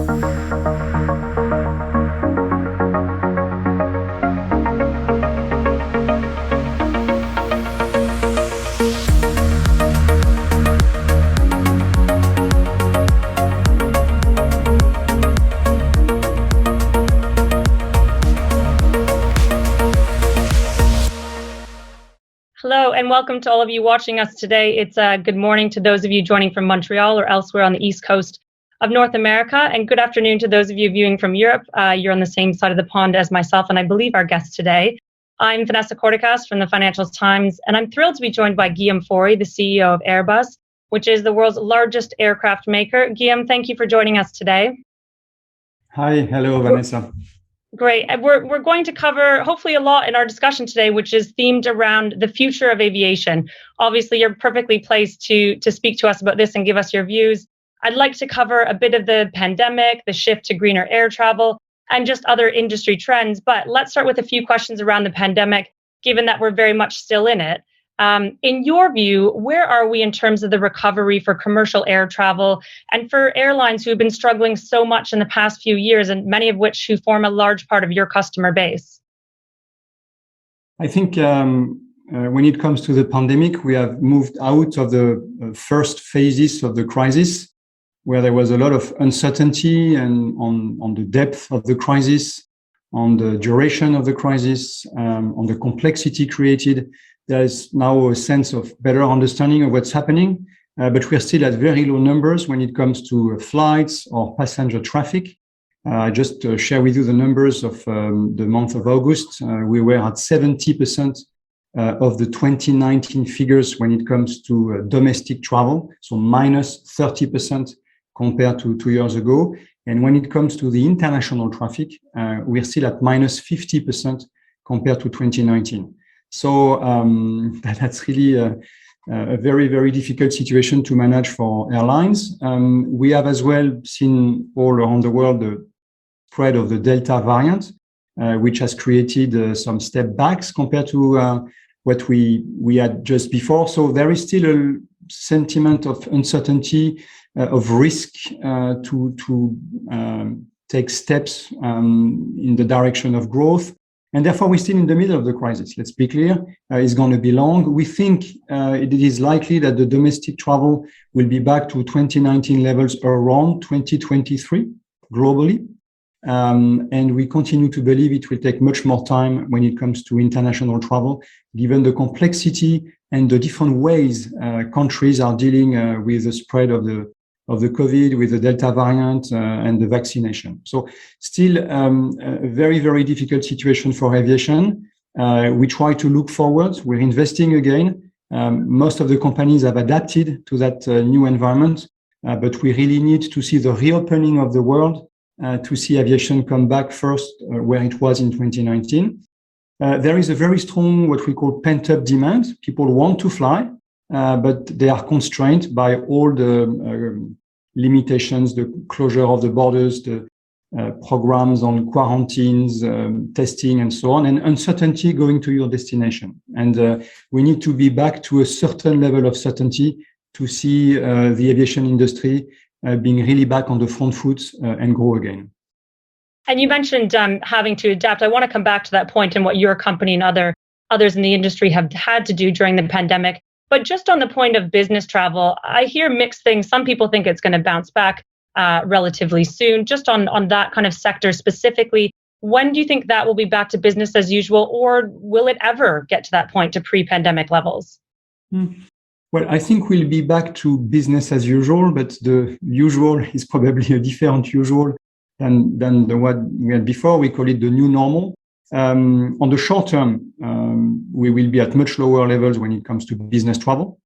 Hello, and welcome to all of you watching us today. It's good morning to those of you joining from Montreal or elsewhere on the East Coast of North America, and good afternoon to those of you viewing from Europe. You're on the same side of the pond as myself, and I believe our guest today. I'm Vanessa Corticas from the Financial Times, and I'm thrilled to be joined by Guillaume Faury, the CEO of Airbus, which is the world's largest aircraft maker. Guillaume, thank you for joining us today. Hi, hello, Vanessa. Great. We're going to cover hopefully a lot in our discussion today, which is themed around the future of aviation. Obviously, you're perfectly placed to speak to us about this and give us your views. I'd like to cover a bit of the pandemic, the shift to greener air travel, and just other industry trends. But let's start with a few questions around the pandemic, given that we're very much still in it. In your view, where are we in terms of the recovery for commercial air travel and for airlines who have been struggling so much in the past few years, and many of which who form a large part of your customer base? I think when it comes to the pandemic, we have moved out of the first phases of the crisis, where there was a lot of uncertainty and on the depth of the crisis, on the duration of the crisis, on the complexity created. There is now a sense of better understanding of what's happening, but we're still at very low numbers when it comes to flights or passenger traffic. I just share with you the numbers of the month of August. We were at 70% of the 2019 figures when it comes to domestic travel, so minus 30% compared to 2 years ago. And when it comes to the international traffic, we're still at minus 50% compared to 2019. So that's really a very, very difficult situation to manage for airlines. We have as well seen all around the world the spread of the Delta variant, which has created some step backs compared to what we had just before. So there is still a sentiment of uncertainty, of risk to take steps in the direction of growth. And therefore, we're still in the middle of the crisis. Let's be clear, it's going to be long. We think it is likely that the domestic travel will be back to 2019 levels around 2023 globally. And we continue to believe it will take much more time when it comes to international travel, given the complexity and the different ways countries are dealing with the spread of the COVID, with the Delta variant and the vaccination. So still a very, very difficult situation for aviation. We try to look forward. We're investing again. Most of the companies have adapted to that new environment, but we really need to see the reopening of the world to see aviation come back first where it was in 2019. There is a very strong, what we call pent-up demand. People want to fly, but they are constrained by all the limitations, the closure of the borders, the programs on quarantines, testing, and so on, and uncertainty going to your destination. And we need to be back to a certain level of certainty to see the aviation industry being really back on the front foot and grow again. And you mentioned having to adapt. I want to come back to that point and what your company and others in the industry have had to do during the pandemic. But just on the point of business travel, I hear mixed things. Some people think it's going to bounce back relatively soon. Just on that kind of sector specifically, when do you think that will be back to business as usual, or will it ever get to that point to pre-pandemic levels? Well, I think we'll be back to business as usual, but the usual is probably a different usual than the one we had before. We call it the new normal. On the short term, we will be at much lower levels when it comes to business travel,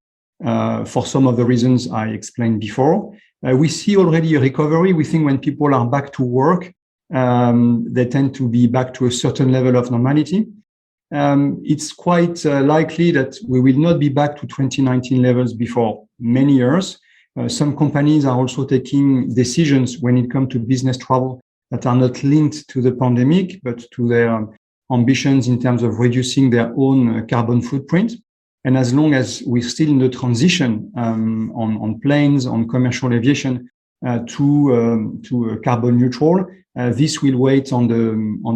for some of the reasons I explained before. We see already a recovery. We think when people are back to work, they tend to be back to a certain level of normality. It's quite likely that we will not be back to 2019 levels before many years. Some companies are also taking decisions when it comes to business travel that are not linked to the pandemic, but to their ambitions in terms of reducing their own carbon footprint. And as long as we're still in the transition on planes, on commercial aviation, to carbon neutral, this will weigh on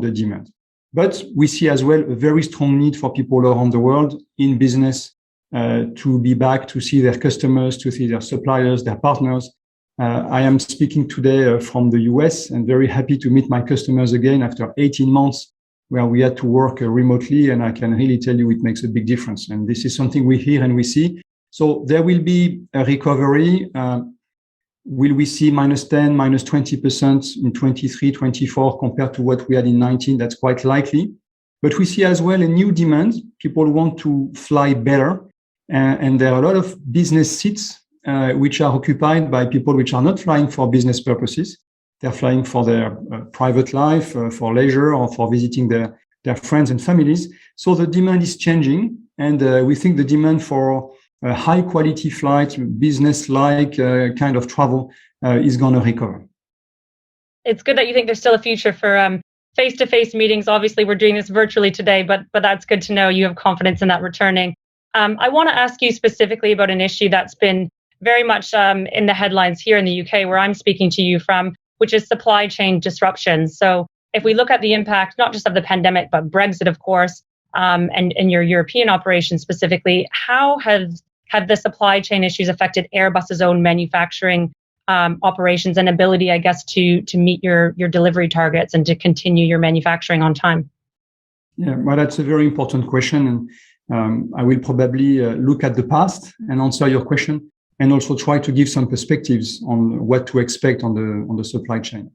the demand. But we see as well a very strong need for people around the world in business to be back, to see their customers, to see their suppliers, their partners. I am speaking today from the US and very happy to meet my customers again after 18 months where we had to work remotely. And I can really tell you it makes a big difference. And this is something we hear and we see. So there will be a recovery. Will we see -10, -20% in 23, 24 compared to what we had in 19? That's quite likely. But we see as well a new demand. People want to fly better. And there are a lot of business seats which are occupied by people which are not flying for business purposes. They're flying for their private life, for leisure, or for visiting their friends and families. So the demand is changing. And we think the demand for a high quality flight, business-like kind of travel is going to recover. It's good that you think there's still a future for face-to-face meetings. Obviously, we're doing this virtually today, but that's good to know you have confidence in that returning. I want to ask you specifically about an issue that's been very much in the headlines here in the UK, where I'm speaking to you from, which is supply chain disruptions. So if we look at the impact, not just of the pandemic, but Brexit, of course, and your European operations specifically, how have the supply chain issues affected Airbus's own manufacturing operations and ability, I guess, to meet your delivery targets and to continue your manufacturing on time? Yeah, well, that's a very important question. And I will probably look at the past and answer your question, and also try to give some perspectives on what to expect on the supply chain.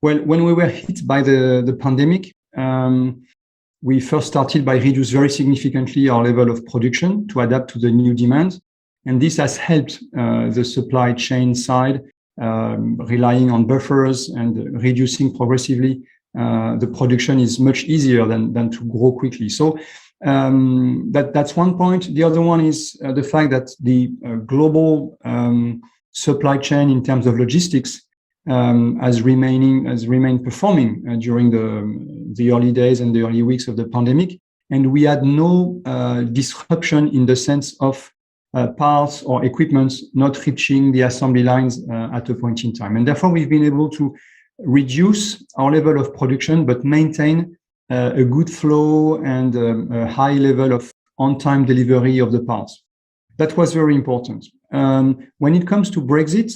Well, when we were hit by the pandemic, we first started by reduce very significantly our level of production to adapt to the new demand. And this has helped the supply chain side, relying on buffers and reducing progressively. The production is much easier than to grow quickly. So that's one point. The other one is the fact that the global supply chain in terms of logistics has remained performing during the early days and the early weeks of the pandemic. And we had no disruption in the sense of parts or equipment not reaching the assembly lines at a point in time. And therefore, we've been able to reduce our level of production, but maintain a good flow and a high level of on-time delivery of the parts. That was very important. When it comes to Brexit,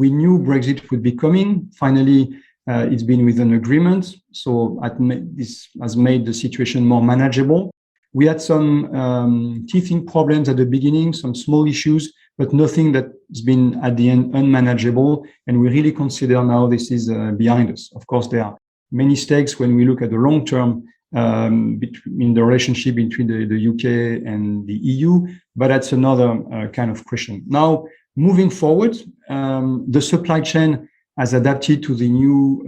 we knew Brexit would be coming. Finally, it's been with an agreement. So this has made the situation more manageable. We had some teething problems at the beginning, some small issues, but nothing that's been at the end unmanageable. And we really consider now this is behind us. Of course, there are many stakes when we look at the long term in the relationship between the UK and the EU, but that's another kind of question. Now, moving forward, the supply chain has adapted to the new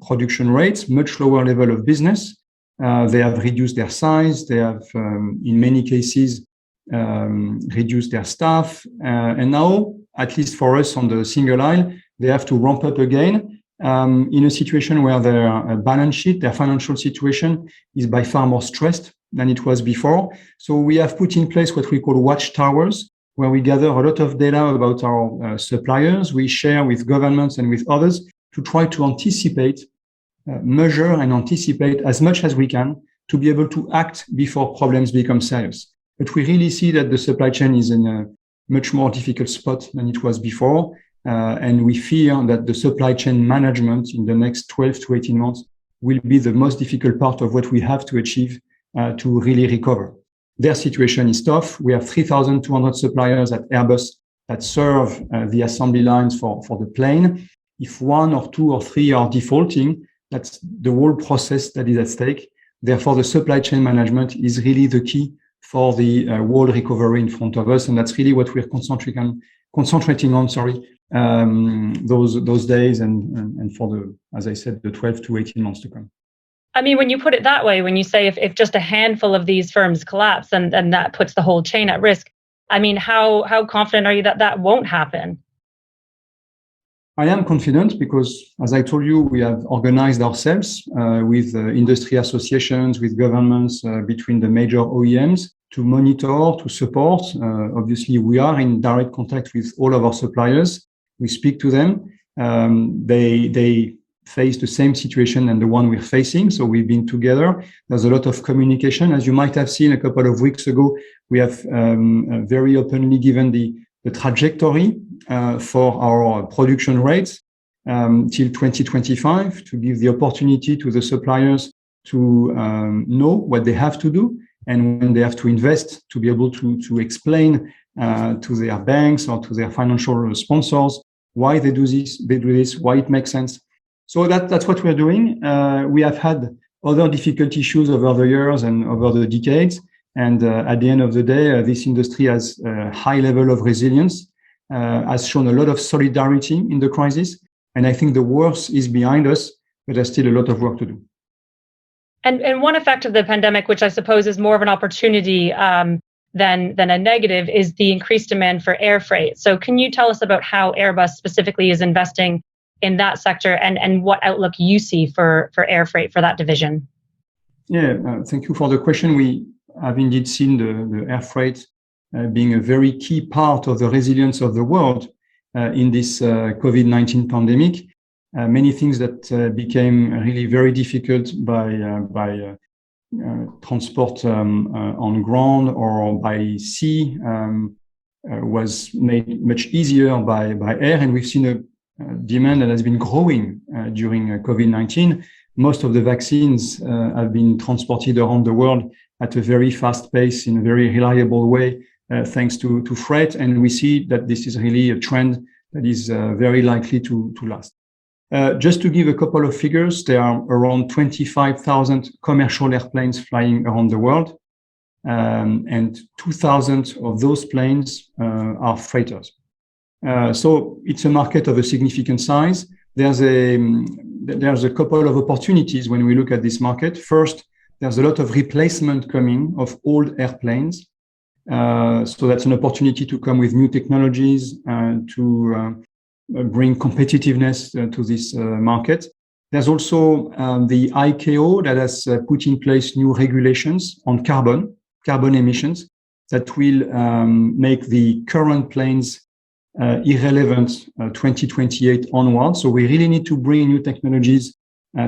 production rates, much lower level of business. They have reduced their size. They have, in many cases, reduced their staff. And now, at least for us on the single aisle, they have to ramp up again in a situation where their balance sheet, their financial situation is by far more stressed than it was before. So we have put in place what we call watchtowers, where we gather a lot of data about our suppliers. We share with governments and with others to try to anticipate, measure and anticipate as much as we can to be able to act before problems become serious. But we really see that the supply chain is in a much more difficult spot than it was before. And we fear that the supply chain management in the next 12 to 18 months will be the most difficult part of what we have to achieve to really recover. Their situation is tough. We have 3,200 suppliers at Airbus that serve the assembly lines for the plane. If one or two or three are defaulting, that's the whole process that is at stake. Therefore, the supply chain management is really the key for the whole recovery in front of us. And that's really what we're concentrating on, those days and for the, as I said, the 12 to 18 months to come. I mean, when you put it that way, when you say if just a handful of these firms collapse and that puts the whole chain at risk, I mean, how confident are you that that won't happen? I am confident because, as I told you, we have organized ourselves with industry associations, with governments, between the major OEMs to monitor, to support. Obviously, we are in direct contact with all of our suppliers. we speak to them. They face the same situation and the one we're facing. So we've been together. There's a lot of communication. As you might have seen a couple of weeks ago, we have very openly given the trajectory for our production rates till 2025 to give the opportunity to the suppliers to know what they have to do and when they have to invest, to be able to explain to their banks or to their financial sponsors why they do this, why it makes sense. So that's what we're doing. We have had other difficult issues over the years and over the decades. And at the end of the day, this industry has a high level of resilience, has shown a lot of solidarity in the crisis. And I think the worst is behind us, but there's still a lot of work to do. And one effect of the pandemic, which I suppose is more of an opportunity than a negative, is the increased demand for air freight. So can you tell us about how Airbus specifically is investing in that sector and what outlook you see for air freight for that division? Yeah, thank you for the question. We have indeed seen the air freight being a very key part of the resilience of the world in this COVID-19 pandemic. Many things that became really very difficult by transport on ground or by sea was made much easier by air, and we've seen a demand that has been growing during COVID-19. Most of the vaccines have been transported around the world at a very fast pace in a very reliable way, thanks to freight. And we see that this is really a trend that is very likely to last. Just to give a couple of figures, there are around 25,000 commercial airplanes flying around the world, and 2,000 of those planes are freighters. So it's a market of a significant size. There's a couple of opportunities when we look at this market. First, there's a lot of replacement coming of old airplanes. So that's an opportunity to come with new technologies to bring competitiveness to this market. There's also the ICAO that has put in place new regulations on carbon emissions that will make the current planes irrelevant 2028 onwards. So we really need to bring new technologies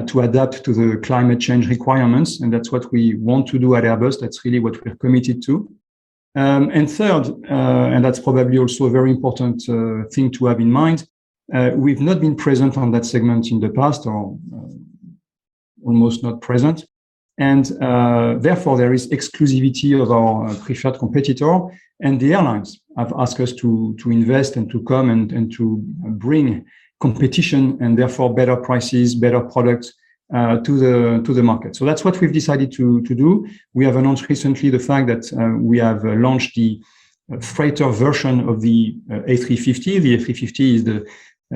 to adapt to the climate change requirements. And that's what we want to do at Airbus. That's really what we're committed to. And third, and that's probably also a very important thing to have in mind, we've not been present on that segment in the past, or almost not present. And therefore, there is exclusivity of our preferred competitor. And the airlines have asked us to invest and to come and to bring competition and therefore better prices, better products to the market. So that's what we've decided to do. We have announced recently the fact that we have launched the freighter version of the A350. The A350 is the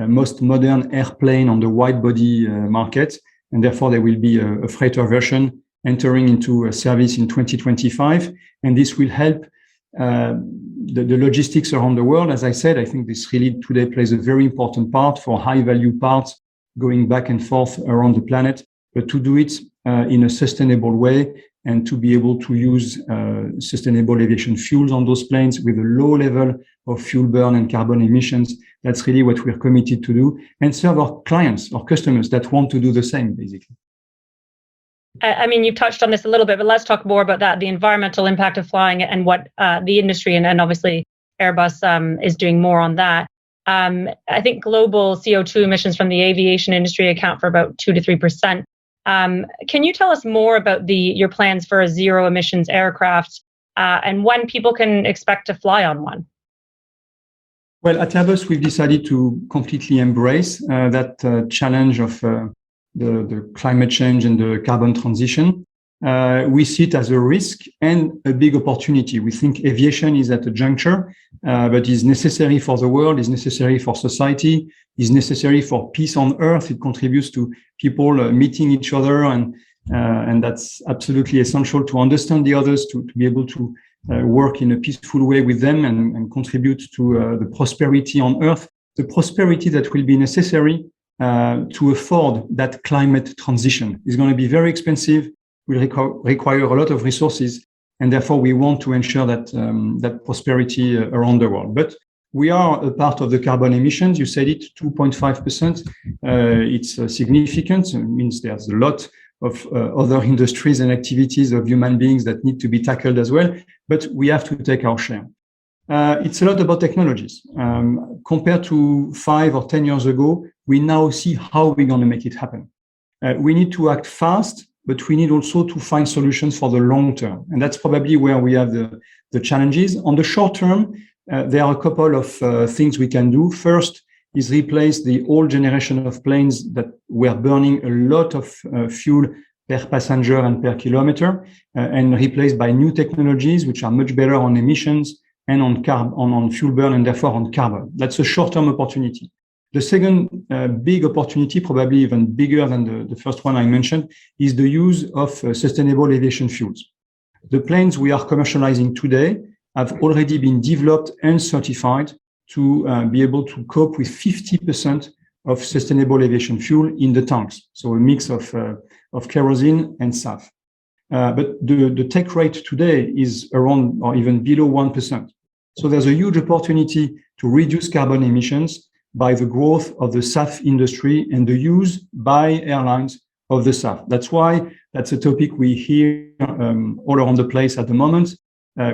most modern airplane on the wide-body market, and therefore there will be a freighter version entering into a service in 2025, and this will help the logistics around the world. As I said, I think this really today plays a very important part for high-value parts going back and forth around the planet, but to do it in a sustainable way and to be able to use sustainable aviation fuels on those planes with a low level of fuel burn and carbon emissions. That's really what we're committed to do and serve our clients, our customers that want to do the same, basically. I mean, you've touched on this a little bit, but let's talk more about that, the environmental impact of flying and what the industry and obviously Airbus is doing more on that. I think global CO2 emissions from the aviation industry account for about 2 to 3%. Can you tell us more about your plans for a zero emissions aircraft and when people can expect to fly on one? Well, at Airbus, we've decided to completely embrace that challenge of the climate change and the carbon transition. We see it as a risk and a big opportunity. We think aviation is at a juncture, but is necessary for the world, is necessary for society, is necessary for peace on Earth. It contributes to people meeting each other, and that's absolutely essential to understand the others, to be able to work in a peaceful way with them and contribute to the prosperity on Earth, the prosperity that will be necessary to afford that climate transition. Is going to be very expensive, will require a lot of resources, and therefore we want to ensure that that prosperity around the world. But We are a part of the carbon emissions. You said it, 2.5%. It's significant. It means there's a lot of other industries and activities of human beings that need to be tackled as well. But we have to take our share. It's a lot about technologies. Compared to 5 or 10 years ago, we now see how we're going to make it happen. We need to act fast, but we need also to find solutions for the long term. And that's probably where we have the challenges. On the short term, there are a couple of things we can do. First is replace the old generation of planes that were burning a lot of fuel per passenger and per kilometer, and replaced by new technologies which are much better on emissions and on fuel burn and therefore on carbon. That's a short-term opportunity. The second big opportunity, probably even bigger than the first one I mentioned, is the use of sustainable aviation fuels. The planes we are commercializing today have already been developed and certified to be able to cope with 50% of sustainable aviation fuel in the tanks. So a mix of kerosene and SAF. But the take rate today is around or even below 1%. So there's a huge opportunity to reduce carbon emissions by the growth of the SAF industry and the use by airlines of the SAF. That's why that's a topic we hear all around the place at the moment.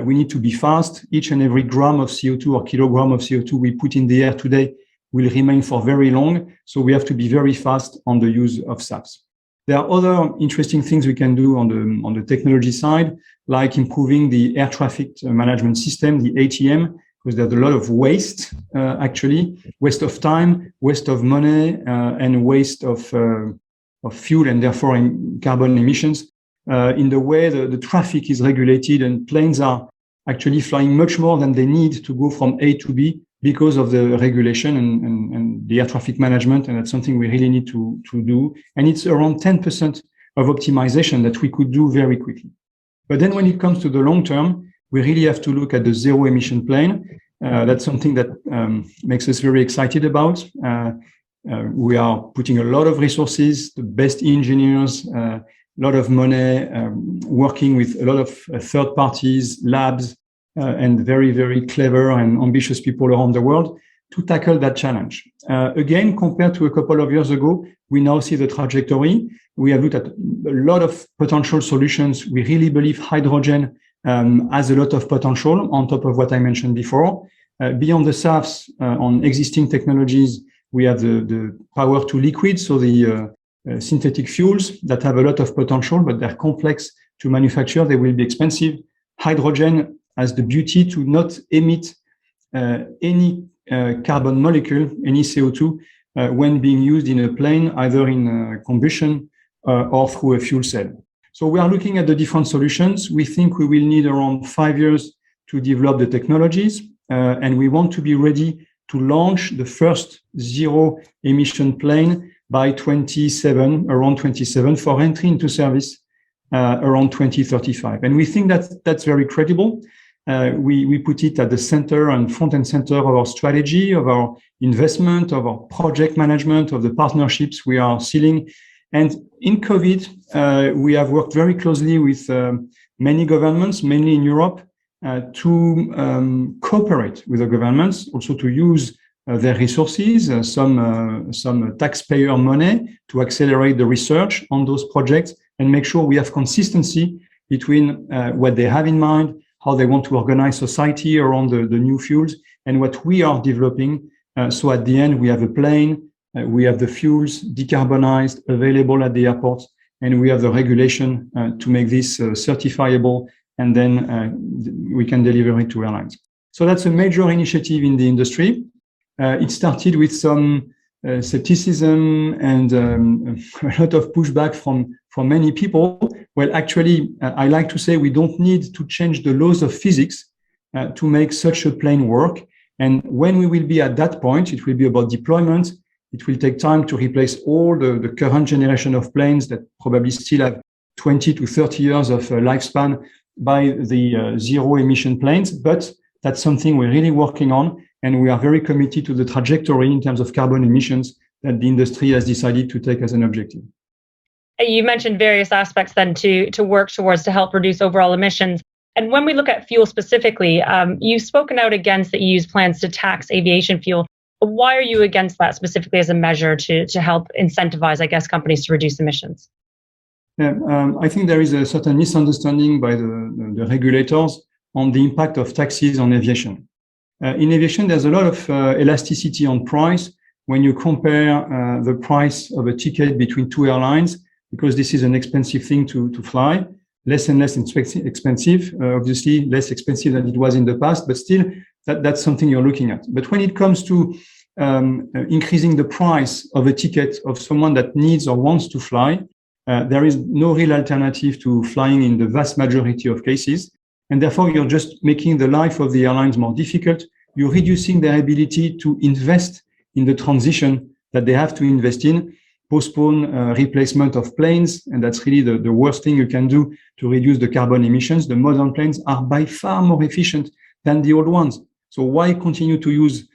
We need to be fast. Each and every gram of CO2 or kilogram of CO2 we put in the air today will remain for very long. So we have to be very fast on the use of SAFs. There are other interesting things we can do on the technology side, like improving the air traffic management system, the ATM, because there's a lot of waste, actually, waste of time, waste of money, and waste of fuel and therefore in carbon emissions. In the way the traffic is regulated and planes are actually flying much more than they need to go from A to B because of the regulation and the air traffic management. And that's something we really need to do. And it's around 10% of optimization that we could do very quickly. But then when it comes to the long term, we really have to look at the zero emission plane. That's something that makes us very excited about. We are putting a lot of resources, the best engineers, a lot of money, working with a lot of third parties, labs, and very, very clever and ambitious people around the world to tackle that challenge. Again, compared to a couple of years ago, we now see the trajectory. We have looked at a lot of potential solutions. We really believe hydrogen has a lot of potential on top of what I mentioned before. Beyond the SAFs, on existing technologies, we have the power to liquid, so the synthetic fuels that have a lot of potential, but they're complex to manufacture. They will be expensive. Hydrogen has the beauty to not emit any carbon molecule, any CO2, when being used in a plane, either in combustion or through a fuel cell. So we are looking at the different solutions. We think we will need around 5 years to develop the technologies, and we want to be ready to launch the first zero emission plane by around 27 for entry into service around 2035. And we think that's very credible. We put it at the center and front and center of our strategy, of our investment, of our project management, of the partnerships we are sealing. And in COVID, we have worked very closely with many governments, mainly in Europe, to cooperate with the governments, also to use their resources, some taxpayer money to accelerate the research on those projects and make sure we have consistency between what they have in mind, how they want to organize society around the new fuels, and what we are developing. So at the end, we have a plane, we have the fuels decarbonized, available at the airports, and we have the regulation to make this certifiable, and then we can deliver it to airlines. So that's a major initiative in the industry. It started with some skepticism and a lot of pushback from many people. Well, actually, I like to say we don't need to change the laws of physics to make such a plane work. And when we will be at that point, it will be about deployment. It will take time to replace all the current generation of planes that probably still have 20 to 30 years of lifespan by the zero emission planes. But that's something we're really working on. And we are very committed to the trajectory in terms of carbon emissions that the industry has decided to take as an objective. You mentioned various aspects then to work towards to help reduce overall emissions. And when we look at fuel specifically, you've spoken out against the EU's plans to tax aviation fuel. Why are you against that specifically as a measure to help incentivize, I guess, companies to reduce emissions? Yeah, I think there is a certain misunderstanding by the regulators on the impact of taxes on aviation. In aviation, there's a lot of elasticity on price when you compare the price of a ticket between two airlines, because this is an expensive thing to fly, less and less expensive, obviously less expensive than it was in the past, but still that's something you're looking at. But when it comes to increasing the price of a ticket of someone that needs or wants to fly, there is no real alternative to flying in the vast majority of cases. And therefore, you're just making the life of the airlines more difficult. You're reducing their ability to invest in the transition that they have to invest in, postpone replacement of planes. And that's really the worst thing you can do to reduce the carbon emissions. The modern planes are by far more efficient than the old ones. So why continue to use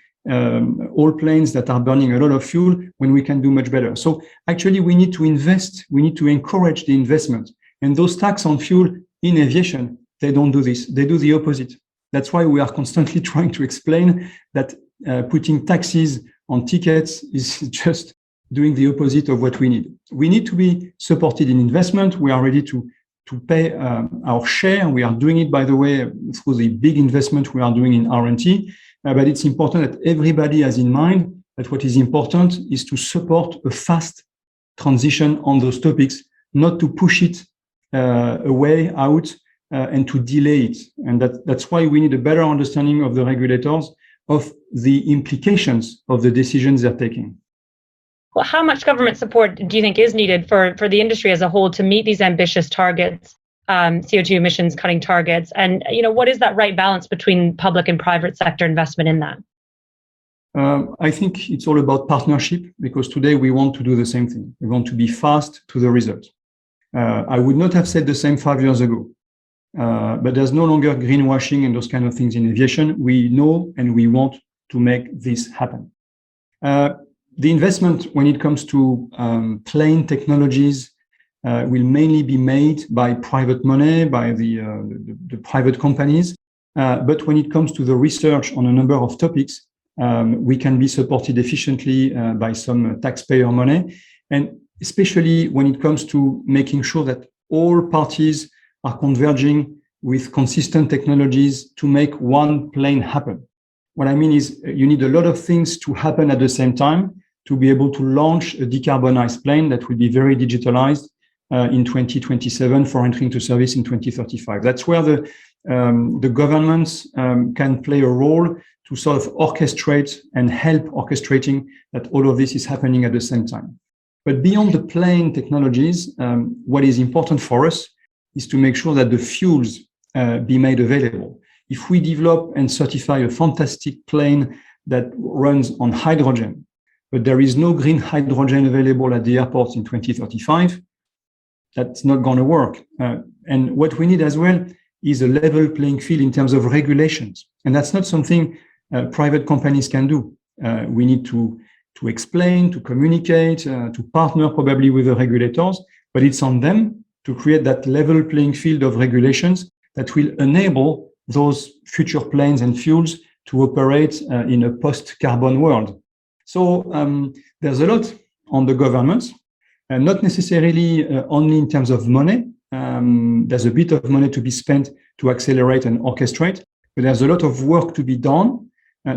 old planes that are burning a lot of fuel when we can do much better? So actually, we need to invest. We need to encourage the investment. And those tax on fuel in aviation, they don't do this. They do the opposite. That's why we are constantly trying to explain that putting taxes on tickets is just doing the opposite of what we need. We need to be supported in investment. We are ready to pay our share. We are doing it, by the way, through the big investment we are doing in R&D. But it's important that everybody has in mind that what is important is to support a fast transition on those topics, not to push it away out and to delay it. And that's why we need a better understanding of the regulators of the implications of the decisions they're taking. Well, how much government support do you think is needed for the industry as a whole to meet these ambitious targets, CO2 emissions cutting targets? And, what is that right balance between public and private sector investment in that? I think it's all about partnership, because today we want to do the same thing. We want to be fast to the result. I would not have said the same 5 years ago. But there's no longer greenwashing and those kind of things in aviation. We know and we want to make this happen. The investment when it comes to plane technologies will mainly be made by private money, by the private companies. But when it comes to the research on a number of topics, we can be supported efficiently by some taxpayer money. And especially when it comes to making sure that all parties are converging with consistent technologies to make one plane happen. What I mean is you need a lot of things to happen at the same time to be able to launch a decarbonized plane that will be very digitalized in 2027 for entering into service in 2035. That's where the governments can play a role to sort of orchestrate and help orchestrating that all of this is happening at the same time. But beyond the plane technologies, what is important for us is to make sure that the fuels be made available. If we develop and certify a fantastic plane that runs on hydrogen, but there is no green hydrogen available at the airports in 2035, that's not going to work. And what we need as well is a level playing field in terms of regulations. And that's not something private companies can do. We need to explain, to communicate, to partner probably with the regulators, but it's on them to create that level playing field of regulations that will enable those future planes and fuels to operate in a post-carbon world. So there's a lot on the governments, and not necessarily only in terms of money. There's a bit of money to be spent to accelerate and orchestrate, but there's a lot of work to be done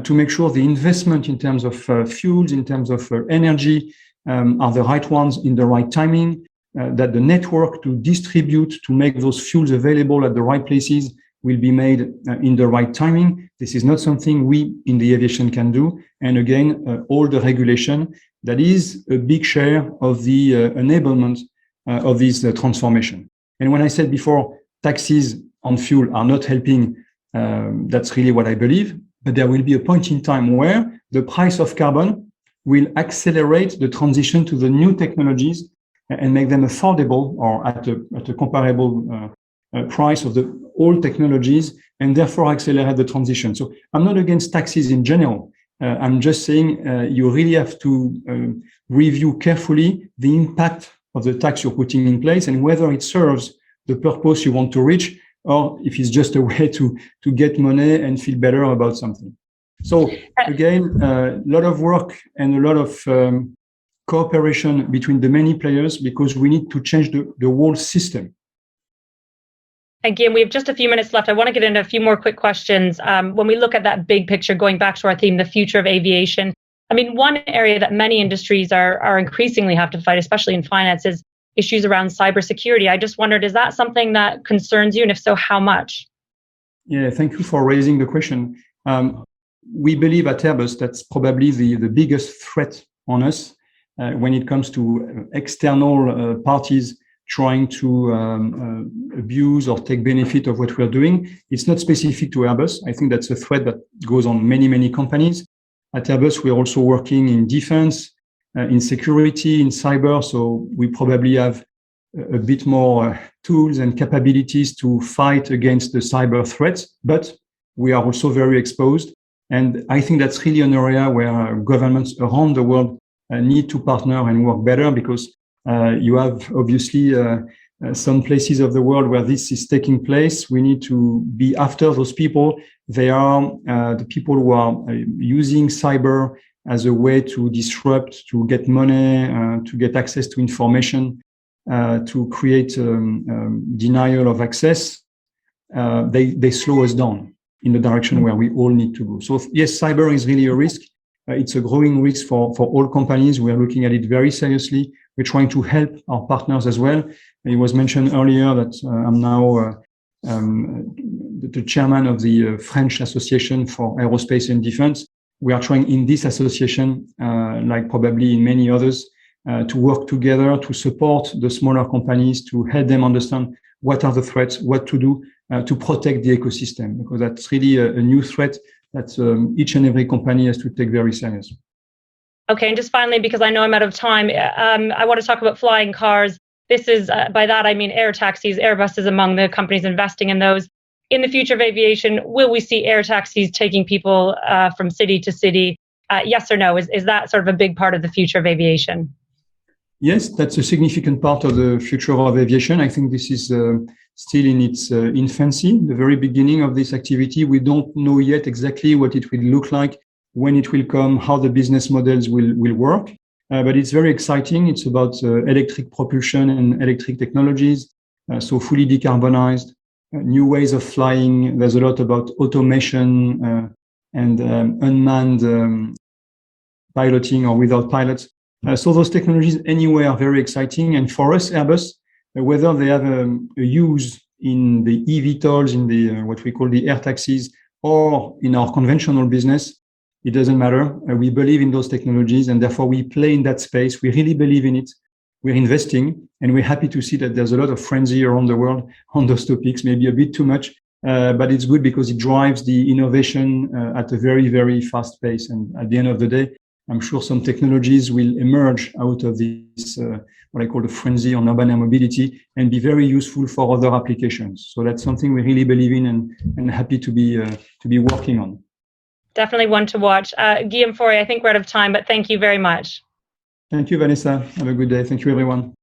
to make sure the investment in terms of fuels, in terms of energy, are the right ones in the right timing, that the network to distribute, to make those fuels available at the right places will be made in the right timing. This is not something we in the aviation can do. And again, all the regulation, that is a big share of the enablement of this transformation. And when I said before, taxes on fuel are not helping, that's really what I believe. But there will be a point in time where the price of carbon will accelerate the transition to the new technologies and make them affordable or at a comparable price of the old technologies, and therefore accelerate the transition. So I'm not against taxes in general. I'm just saying you really have to review carefully the impact of the tax you're putting in place and whether it serves the purpose you want to reach, or if it's just a way to get money and feel better about something. So again, a lot of work and a lot of cooperation between the many players, because we need to change the whole system. Again, we have just a few minutes left. I want to get into a few more quick questions. When we look at that big picture, going back to our theme, the future of aviation, I mean, one area that many industries are increasingly have to fight, especially in finance, is issues around cybersecurity. I just wondered, is that something that concerns you? And if so, how much? Yeah, thank you for raising the question. We believe at Airbus that's probably the biggest threat on us when it comes to external parties trying to abuse or take benefit of what we're doing. It's not specific to Airbus. I think that's a threat that goes on many companies. At Airbus, we're also working in defense, in security, in cyber. So we probably have a bit more tools and capabilities to fight against the cyber threats, but we are also very exposed. And I think that's really an area where governments around the world need to partner and work better, because you have obviously some places of the world where this is taking place. We need to be after those people. They are the people who are using cyber as a way to disrupt, to get money, to get access to information, to create denial of access. They slow us down in the direction where we all need to go. So yes, cyber is really a risk. It's a growing risk for all companies. We are looking at it very seriously. We're trying to help our partners as well. It was mentioned earlier that I'm now the chairman of the French Association for Aerospace and Defense. We are trying in this association, like probably in many others, to work together to support the smaller companies, to help them understand what are the threats, what to do to protect the ecosystem, because that's really a new threat that each and every company has to take very seriously. Okay, and just finally, because I know I'm out of time, I want to talk about flying cars. This is, by that I mean air taxis. Airbus is among the companies investing in those. In the future of aviation, will we see air taxis taking people from city to city? Yes or no? Is that sort of a big part of the future of aviation? Yes, that's a significant part of the future of aviation. I think this is still in its infancy, the very beginning of this activity. We don't know yet exactly what it will look like, when it will come, how the business models will work. But it's very exciting. It's about electric propulsion and electric technologies, so fully decarbonized, new ways of flying. There's a lot about automation and unmanned piloting or without pilots. So those technologies anyway are very exciting. And for us, Airbus, whether they have a use in the eVTOLs, in the what we call the air taxis, or in our conventional business, it doesn't matter. We believe in those technologies, and therefore we play in that space. We really believe in it. We're investing, and we're happy to see that there's a lot of frenzy around the world on those topics, maybe a bit too much, but it's good because it drives the innovation at a very fast pace. And at the end of the day, I'm sure some technologies will emerge out of this, what I call the frenzy on urban air mobility, and be very useful for other applications. So that's something we really believe in and happy to be working on. Definitely one to watch. Guillaume Faury, I think we're out of time, but thank you very much. Thank you, Vanessa. Have a good day. Thank you, everyone.